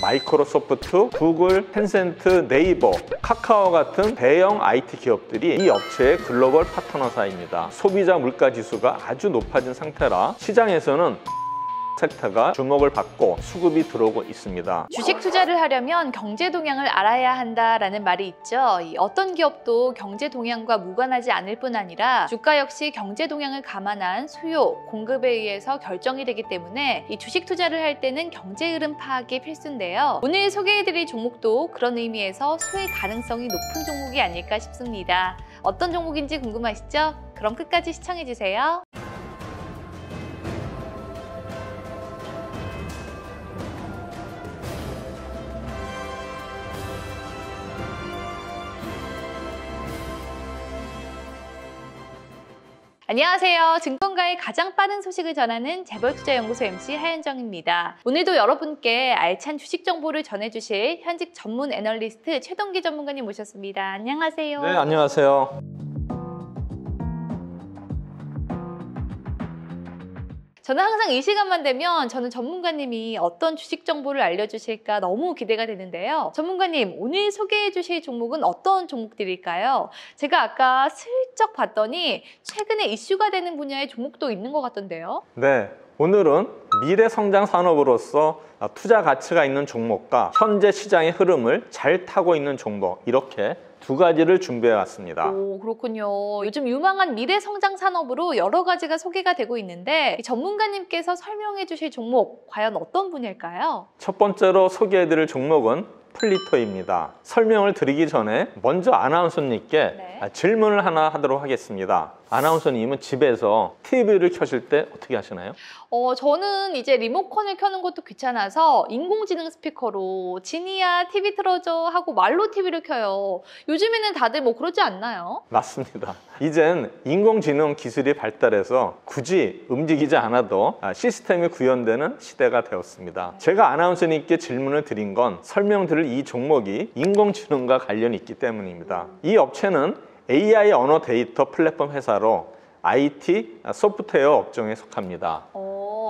마이크로소프트, 구글, 텐센트, 네이버, 카카오 같은 대형 IT 기업들이 이 업체의 글로벌 파트너사입니다. 소비자 물가 지수가 아주 높아진 상태라 시장에서는 섹터가 주목을 받고 수급이 들어오고 있습니다. 주식 투자를 하려면 경제 동향을 알아야 한다라는 말이 있죠. 어떤 기업도 경제 동향과 무관하지 않을 뿐 아니라 주가 역시 경제 동향을 감안한 수요, 공급에 의해서 결정이 되기 때문에 이 주식 투자를 할 때는 경제 흐름 파악이 필수인데요. 오늘 소개해드릴 종목도 그런 의미에서 수익 가능성이 높은 종목이 아닐까 싶습니다. 어떤 종목인지 궁금하시죠? 그럼 끝까지 시청해주세요. 안녕하세요. 증권가의 가장 빠른 소식을 전하는 재벌투자연구소 MC 하현정입니다. 오늘도 여러분께 알찬 주식 정보를 전해주실 현직 전문 애널리스트 최동기 전문가님 모셨습니다. 안녕하세요. 네, 안녕하세요. 저는 항상 이 시간만 되면 저는 전문가님이 어떤 주식 정보를 알려주실까 너무 기대가 되는데요. 전문가님, 오늘 소개해 주실 종목은 어떤 종목들일까요? 제가 아까 슬쩍 봤더니 최근에 이슈가 되는 분야의 종목도 있는 것 같던데요. 네, 오늘은 미래 성장 산업으로서 투자 가치가 있는 종목과 현재 시장의 흐름을 잘 타고 있는 종목, 이렇게 두 가지를 준비해 왔습니다. 오, 그렇군요. 요즘 유망한 미래 성장 산업으로 여러 가지가 소개가 되고 있는데 전문가님께서 설명해 주실 종목 과연 어떤 분야일까요? 첫 번째로 소개해 드릴 종목은 플리토입니다. 설명을 드리기 전에 먼저 아나운서님께 질문을 하나 하도록 하겠습니다. 아나운서님은 집에서 TV를 켜실 때 어떻게 하시나요? 저는 이제 리모컨을 켜는 것도 귀찮아서 인공지능 스피커로 지니야 TV 틀어줘 하고 말로 TV를 켜요. 요즘에는 다들 뭐 그러지 않나요? 맞습니다. 이젠 인공지능 기술이 발달해서 굳이 움직이지 않아도 시스템이 구현되는 시대가 되었습니다. 제가 아나운서님께 질문을 드린 건 설명드릴 이 종목이 인공지능과 관련이 있기 때문입니다. 이 업체는 AI 언어 데이터 플랫폼 회사로 IT 소프트웨어 업종에 속합니다.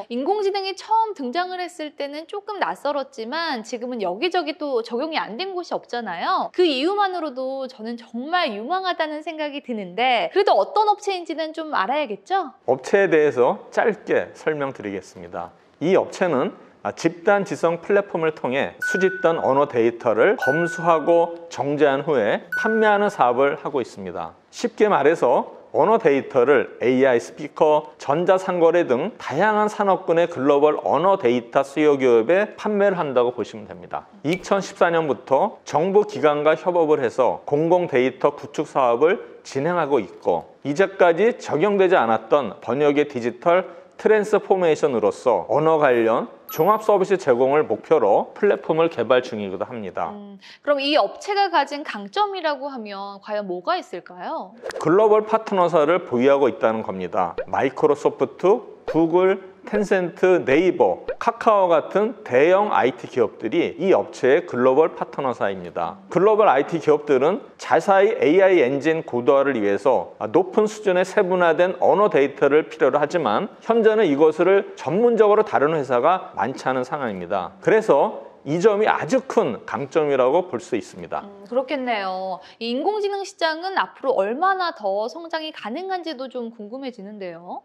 인공지능이 처음 등장을 했을 때는 조금 낯설었지만 지금은 여기저기 또 적용이 안 된 곳이 없잖아요. 그 이유만으로도 저는 정말 유망하다는 생각이 드는데 그래도 어떤 업체인지는 좀 알아야겠죠? 업체에 대해서 짧게 설명드리겠습니다. 이 업체는 집단 지성 플랫폼을 통해 수집된 언어 데이터를 검수하고 정제한 후에 판매하는 사업을 하고 있습니다. 쉽게 말해서 언어 데이터를 AI 스피커, 전자상거래 등 다양한 산업군의 글로벌 언어 데이터 수요 기업에 판매를 한다고 보시면 됩니다. 2014년부터 정부 기관과 협업을 해서 공공 데이터 구축 사업을 진행하고 있고 이제까지 적용되지 않았던 번역의 디지털 트랜스포메이션으로서 언어 관련 종합 서비스 제공을 목표로 플랫폼을 개발 중이기도 합니다. 그럼 이 업체가 가진 강점이라고 하면 과연 뭐가 있을까요? 글로벌 파트너사를 보유하고 있다는 겁니다. 마이크로소프트, 구글, 텐센트, 네이버, 카카오 같은 대형 IT 기업들이 이 업체의 글로벌 파트너사입니다. 글로벌 IT 기업들은 자사의 AI 엔진 고도화를 위해서 높은 수준의 세분화된 언어 데이터를 필요로 하지만 현재는 이것을 전문적으로 다루는 회사가 많지 않은 상황입니다. 그래서 이 점이 아주 큰 강점이라고 볼 수 있습니다. 그렇겠네요. 이 인공지능 시장은 앞으로 얼마나 더 성장이 가능한지도 좀 궁금해지는데요.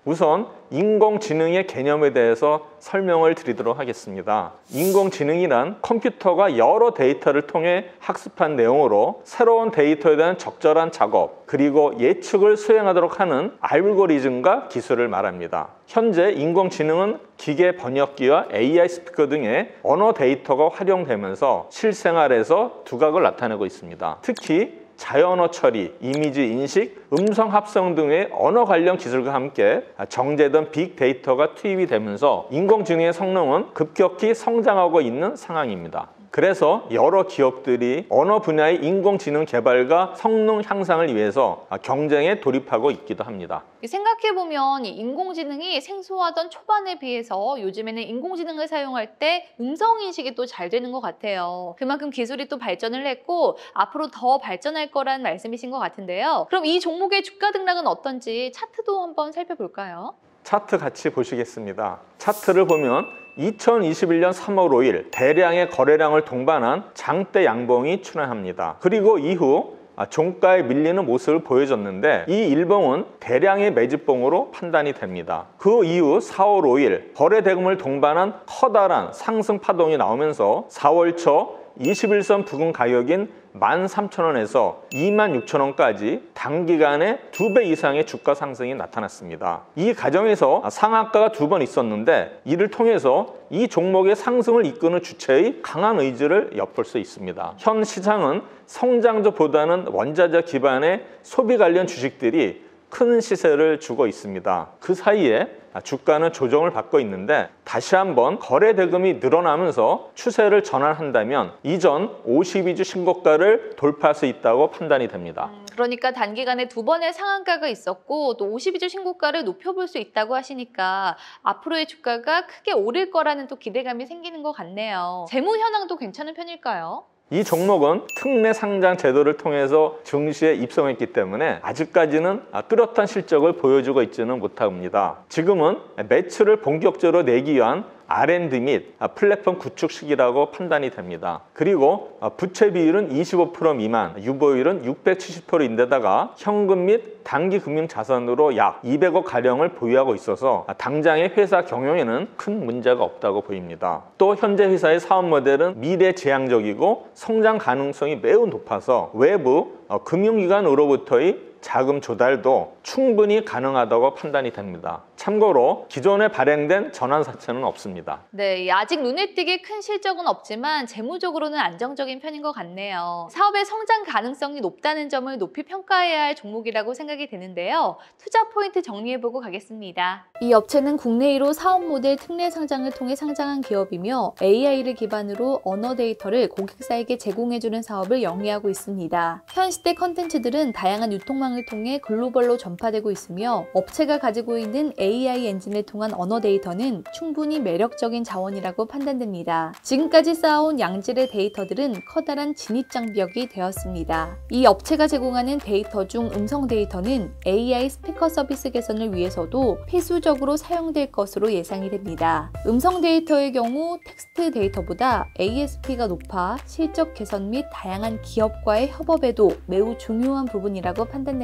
우선 인공지능의 개념에 대해서 설명을 드리도록 하겠습니다. 인공지능이란 컴퓨터가 여러 데이터를 통해 학습한 내용으로 새로운 데이터에 대한 적절한 작업 그리고 예측을 수행하도록 하는 알고리즘과 기술을 말합니다. 현재 인공지능은 기계 번역기와 AI 스피커 등의 언어 데이터가 활용되면서 실생활에서 두각을 나타내고 있습니다. 특히 자연어 처리, 이미지 인식, 음성 합성 등의 언어 관련 기술과 함께 정제된 빅데이터가 투입이 되면서 인공지능의 성능은 급격히 성장하고 있는 상황입니다. 그래서 여러 기업들이 언어 분야의 인공지능 개발과 성능 향상을 위해서 경쟁에 돌입하고 있기도 합니다. 생각해보면 이 인공지능이 생소하던 초반에 비해서 요즘에는 인공지능을 사용할 때 음성인식이 또 잘 되는 것 같아요. 그만큼 기술이 또 발전을 했고 앞으로 더 발전할 거란 말씀이신 것 같은데요. 그럼 이 종목의 주가 등락은 어떤지 차트도 한번 살펴볼까요? 차트 같이 보시겠습니다. 차트를 보면 2021년 3월 5일 대량의 거래량을 동반한 장대 양봉이 출현합니다. 그리고 이후 종가에 밀리는 모습을 보여줬는데 이 일봉은 대량의 매집봉으로 판단이 됩니다. 그 이후 4월 5일 거래대금을 동반한 커다란 상승 파동이 나오면서 4월 초 21선 부근 가격인 13,000원에서 26,000원까지 단기간에 2배 이상의 주가 상승이 나타났습니다. 이 과정에서 상한가가 2번 있었는데 이를 통해서 이 종목의 상승을 이끄는 주체의 강한 의지를 엿볼 수 있습니다. 현 시장은 성장주보다는 원자재 기반의 소비 관련 주식들이 큰 시세를 주고 있습니다. 그 사이에 주가는 조정을 받고 있는데 다시 한번 거래 대금이 늘어나면서 추세를 전환한다면 이전 52주 신고가를 돌파할 수 있다고 판단이 됩니다. 그러니까 단기간에 2번의 상한가가 있었고 또 52주 신고가를 높여볼 수 있다고 하시니까 앞으로의 주가가 크게 오를 거라는 또 기대감이 생기는 것 같네요. 재무 현황도 괜찮은 편일까요? 이 종목은 특례 상장 제도를 통해서 증시에 입성했기 때문에 아직까지는 뚜렷한 실적을 보여주고 있지는 못합니다. 지금은 매출을 본격적으로 내기 위한 R&D 및 플랫폼 구축 시기라고 판단이 됩니다. 그리고 부채 비율은 25% 미만, 유보율은 670%인데다가 현금 및 단기 금융 자산으로 약 200억 가량을 보유하고 있어서 당장의 회사 경영에는 큰 문제가 없다고 보입니다. 또 현재 회사의 사업 모델은 미래지향적이고 성장 가능성이 매우 높아서 외부 금융기관으로부터의 자금 조달도 충분히 가능하다고 판단이 됩니다. 참고로 기존에 발행된 전환사채는 없습니다. 네, 아직 눈에 띄게 큰 실적은 없지만 재무적으로는 안정적인 편인 것 같네요. 사업의 성장 가능성이 높다는 점을 높이 평가해야 할 종목이라고 생각이 되는데요. 투자 포인트 정리해보고 가겠습니다. 이 업체는 국내 1호 사업 모델 특례 상장을 통해 상장한 기업이며 AI를 기반으로 언어 데이터를 고객사에게 제공해주는 사업을 영위하고 있습니다. 현 시대 컨텐츠들은 다양한 유통망을 통해 글로벌로 전파되고 있으며 업체가 가지고 있는 AI 엔진을 통한 언어 데이터는 충분히 매력적인 자원이라고 판단됩니다. 지금까지 쌓아온 양질의 데이터들은 커다란 진입장벽이 되었습니다. 이 업체가 제공하는 데이터 중 음성 데이터는 AI 스피커 서비스 개선을 위해서도 필수적으로 사용될 것으로 예상이 됩니다. 음성 데이터의 경우 텍스트 데이터보다 ASP가 높아 실적 개선 및 다양한 기업과의 협업에도 매우 중요한 부분이라고 판단됩니다.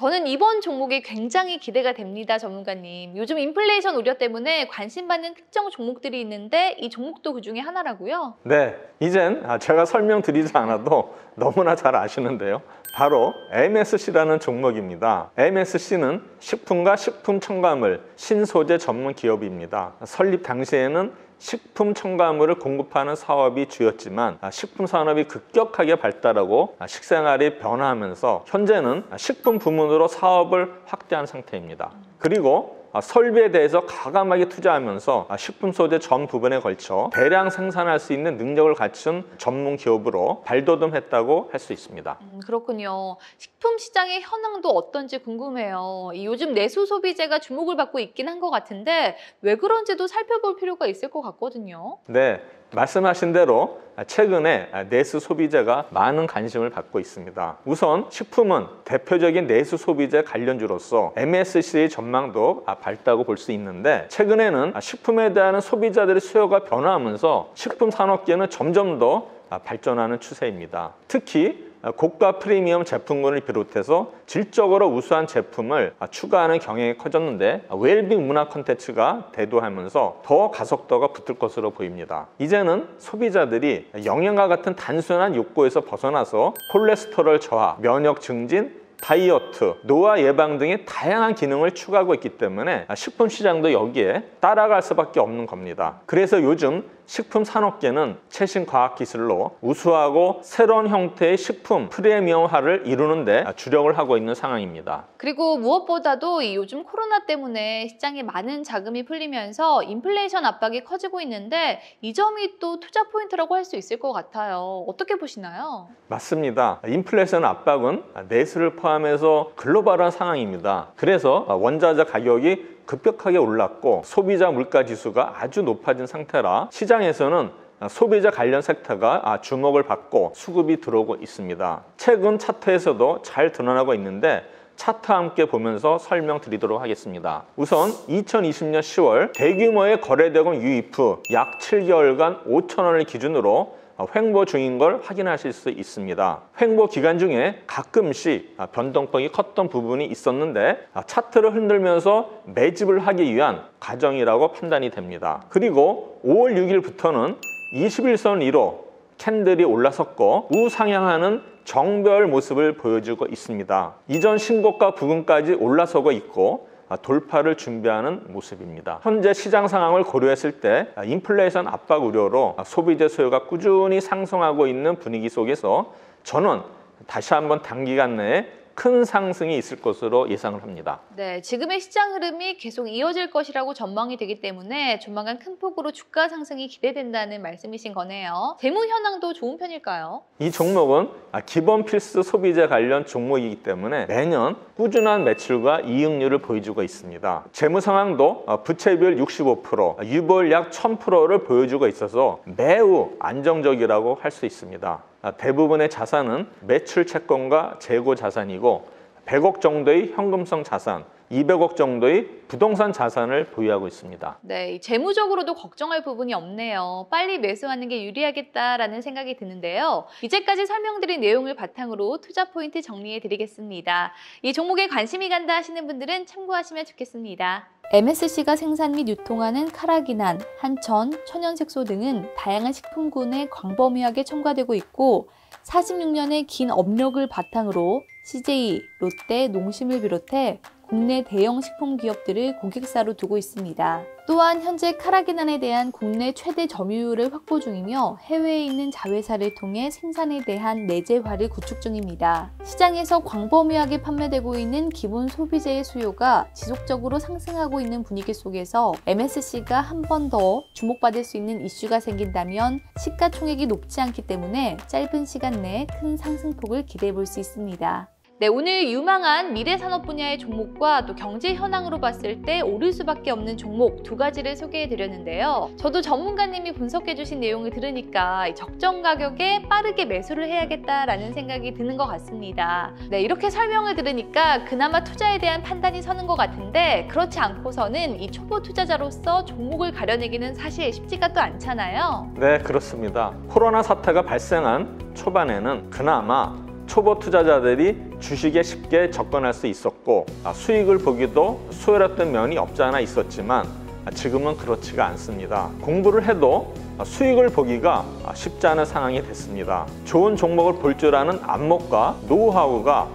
저는 이번 종목이 굉장히 기대가 됩니다, 전문가님. 요즘 인플레이션 우려 때문에 관심받는 특정 종목들이 있는데 이 종목도 그 중에 하나라고요? 네, 이젠 제가 설명드리지 않아도 너무나 잘 아시는데요. 바로 MSC라는 종목입니다. MSC는 식품과 식품 첨가물, 신소재 전문 기업입니다. 설립 당시에는 식품 첨가물을 공급하는 사업이 주였지만 식품 산업이 급격하게 발달하고 식생활이 변화하면서 현재는 식품 부문으로 사업을 확대한 상태입니다. 그리고 설비에 대해서 과감하게 투자하면서 식품 소재 전 부분에 걸쳐 대량 생산할 수 있는 능력을 갖춘 전문 기업으로 발돋움했다고 할 수 있습니다. 그렇군요. 식품 시장의 현황도 어떤지 궁금해요. 요즘 내수 소비재가 주목을 받고 있긴 한 것 같은데 왜 그런지도 살펴볼 필요가 있을 것 같거든요. 네, 말씀하신 대로 최근에 내수 소비재가 많은 관심을 받고 있습니다. 우선 식품은 대표적인 내수 소비재 관련주로서 MSC의 전망도 밝다고 볼 수 있는데 최근에는 식품에 대한 소비자들의 수요가 변화하면서 식품 산업계는 점점 더 발전하는 추세입니다. 특히 고가 프리미엄 제품군을 비롯해서 질적으로 우수한 제품을 추가하는 경향이 커졌는데 웰빙 문화 콘텐츠가 대두하면서 더 가속도가 붙을 것으로 보입니다. 이제는 소비자들이 영양과 같은 단순한 욕구에서 벗어나서 콜레스테롤 저하, 면역 증진, 다이어트, 노화 예방 등의 다양한 기능을 추가하고 있기 때문에 식품 시장도 여기에 따라갈 수밖에 없는 겁니다. 그래서 요즘 식품 산업계는 최신 과학 기술로 우수하고 새로운 형태의 식품 프리미엄화를 이루는데 주력을 하고 있는 상황입니다. 그리고 무엇보다도 이 요즘 코로나 때문에 시장에 많은 자금이 풀리면서 인플레이션 압박이 커지고 있는데 이 점이 또 투자 포인트라고 할 수 있을 것 같아요. 어떻게 보시나요? 맞습니다. 인플레이션 압박은 내수를 포함해서 글로벌한 상황입니다. 그래서 원자재 가격이 급격하게 올랐고 소비자 물가 지수가 아주 높아진 상태라 시장에서는 소비자 관련 섹터가 주목을 받고 수급이 들어오고 있습니다. 최근 차트에서도 잘 드러나고 있는데 차트와 함께 보면서 설명드리도록 하겠습니다. 우선 2020년 10월 대규모의 거래대금 유입 후 약 7개월간 5천 원을 기준으로 횡보 중인 걸 확인하실 수 있습니다. 횡보 기간 중에 가끔씩 변동폭이 컸던 부분이 있었는데 차트를 흔들면서 매집을 하기 위한 과정이라고 판단이 됩니다. 그리고 5월 6일부터는 21선 위로 캔들이 올라섰고 우상향하는 정배열 모습을 보여주고 있습니다. 이전 신고가 부근까지 올라서고 있고 돌파를 준비하는 모습입니다. 현재 시장 상황을 고려했을 때 인플레이션 압박 우려로 소비재 수요가 꾸준히 상승하고 있는 분위기 속에서 저는 다시 한번 단기간 내에 큰 상승이 있을 것으로 예상을 합니다. 네, 지금의 시장 흐름이 계속 이어질 것이라고 전망이 되기 때문에 조만간 큰 폭으로 주가 상승이 기대된다는 말씀이신 거네요. 재무 현황도 좋은 편일까요? 이 종목은 기본 필수 소비재 관련 종목이기 때문에 매년 꾸준한 매출과 이익률을 보여주고 있습니다. 재무 상황도 부채비율 65%, 유보율 약 1000%를 보여주고 있어서 매우 안정적이라고 할 수 있습니다. 대부분의 자산은 매출 채권과 재고 자산이고 100억 정도의 현금성 자산, 200억 정도의 부동산 자산을 보유하고 있습니다. 네, 재무적으로도 걱정할 부분이 없네요. 빨리 매수하는 게 유리하겠다라는 생각이 드는데요. 이제까지 설명드린 내용을 바탕으로 투자 포인트 정리해 드리겠습니다. 이 종목에 관심이 간다 하시는 분들은 참고하시면 좋겠습니다. MSC가 생산 및 유통하는 카라기난, 한천, 천연색소 등은 다양한 식품군에 광범위하게 첨가되고 있고 46년의 긴 업력을 바탕으로 CJ, 롯데, 농심을 비롯해 국내 대형 식품 기업들을 고객사로 두고 있습니다. 또한 현재 카라기난에 대한 국내 최대 점유율을 확보 중이며 해외에 있는 자회사를 통해 생산에 대한 내재화를 구축 중입니다. 시장에서 광범위하게 판매되고 있는 기본 소비재의 수요가 지속적으로 상승하고 있는 분위기 속에서 MSC가 한 번 더 주목받을 수 있는 이슈가 생긴다면 시가총액이 높지 않기 때문에 짧은 시간 내에 큰 상승폭을 기대해 볼 수 있습니다. 네, 오늘 유망한 미래산업 분야의 종목과 또 경제 현황으로 봤을 때 오를 수밖에 없는 종목 두 가지를 소개해 드렸는데요. 저도 전문가님이 분석해 주신 내용을 들으니까 적정 가격에 빠르게 매수를 해야겠다라는 생각이 드는 것 같습니다. 네, 이렇게 설명을 들으니까 그나마 투자에 대한 판단이 서는 것 같은데 그렇지 않고서는 이 초보 투자자로서 종목을 가려내기는 사실 쉽지가 또 않잖아요. 네, 그렇습니다. 코로나 사태가 발생한 초반에는 그나마 초보 투자자들이 주식에 쉽게 접근할 수 있었고 수익을 보기도 수월했던 면이 없지 않아 있었지만 지금은 그렇지가 않습니다. 공부를 해도 수익을 보기가 쉽지 않은 상황이 됐습니다. 좋은 종목을 볼 줄 아는 안목과 노하우가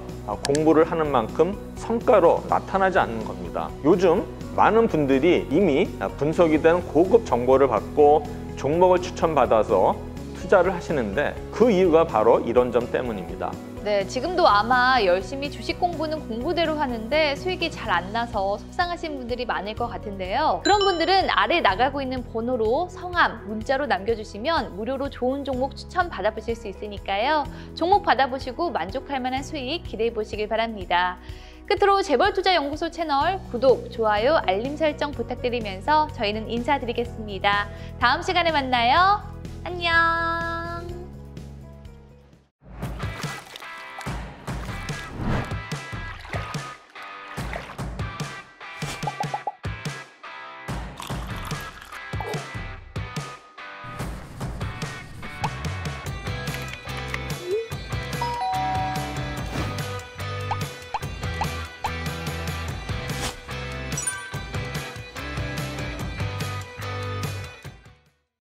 공부를 하는 만큼 성과로 나타나지 않는 겁니다. 요즘 많은 분들이 이미 분석이 된 고급 정보를 받고 종목을 추천받아서 투자를 하시는데 그 이유가 바로 이런 점 때문입니다. 네, 지금도 아마 열심히 주식 공부는 공부대로 하는데 수익이 잘 안 나서 속상하신 분들이 많을 것 같은데요. 그런 분들은 아래 나가고 있는 번호로 성함, 문자로 남겨주시면 무료로 좋은 종목 추천 받아보실 수 있으니까요. 종목 받아보시고 만족할 만한 수익 기대해 보시길 바랍니다. 끝으로 재벌투자연구소 채널 구독, 좋아요, 알림 설정 부탁드리면서 저희는 인사드리겠습니다. 다음 시간에 만나요. 안녕.